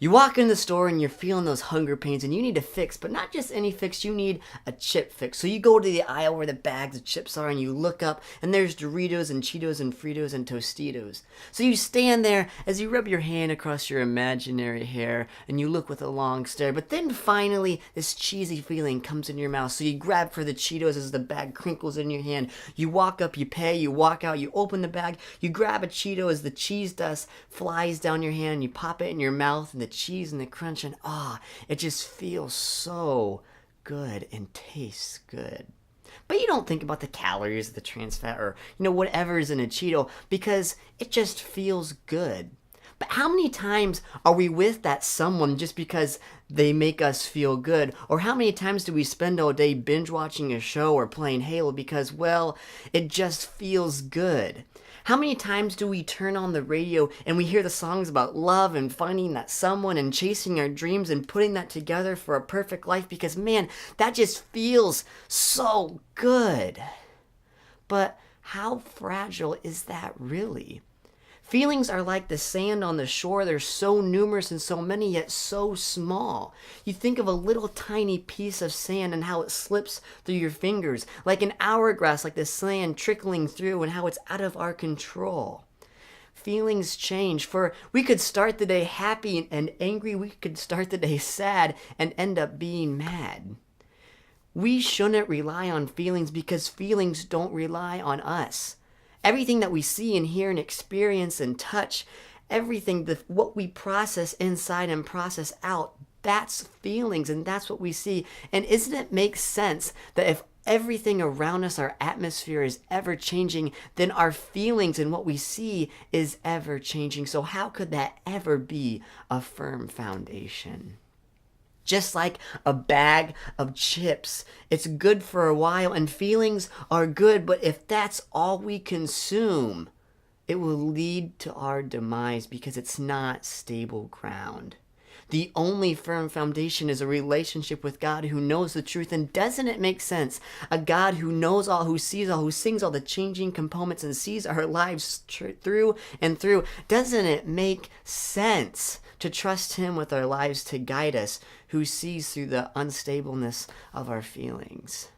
You walk in the store and you're feeling those hunger pains and you need a fix, but not just any fix, you need a chip fix. So you go to the aisle where the bags of chips are and you look up and there's Doritos and Cheetos and Fritos and Tostitos. So you stand there as you rub your hand across your imaginary hair and you look with a long stare, but then finally this cheesy feeling comes in your mouth. So you grab for the Cheetos as the bag crinkles in your hand. You walk up, you pay, you walk out, you open the bag, you grab a Cheeto as the cheese dust flies down your hand, you pop it in your mouth and the cheese and the crunch, and it just feels so good and tastes good. But you don't think about the calories, the trans fat, or whatever is in a Cheeto because it just feels good. But how many times are we with that someone just because they make us feel good? Or how many times do we spend all day binge watching a show or playing Halo because, well, it just feels good? How many times do we turn on the radio and we hear the songs about love and finding that someone and chasing our dreams and putting that together for a perfect life because, man, that just feels so good. But how fragile is that really? Feelings are like the sand on the shore. They're so numerous and so many, yet so small. You think of a little tiny piece of sand and how it slips through your fingers, like an hourglass, like the sand trickling through and how it's out of our control. Feelings change, for we could start the day happy and angry. We could start the day sad and end up being mad. We shouldn't rely on feelings because feelings don't rely on us. Everything that we see and hear and experience and touch, everything, what we process inside and process out, that's feelings and that's what we see. And isn't it make sense that if everything around us, our atmosphere is ever changing, then our feelings and what we see is ever changing? So how could that ever be a firm foundation? Just like a bag of chips, it's good for a while and feelings are good, but if that's all we consume, it will lead to our demise because it's not stable ground. The only firm foundation is a relationship with God who knows the truth. And doesn't it make sense? A God who knows all, who sees all, who sings all the changing components and sees our lives through and through. Doesn't it make sense to trust Him with our lives to guide us, who sees through the unstableness of our feelings?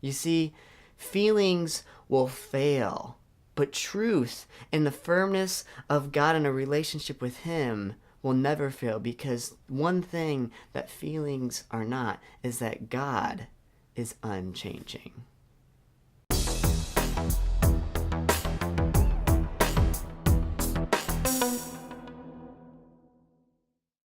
You see, feelings will fail, but truth and the firmness of God in a relationship with Him will never fail, because one thing that feelings are not is that God is unchanging.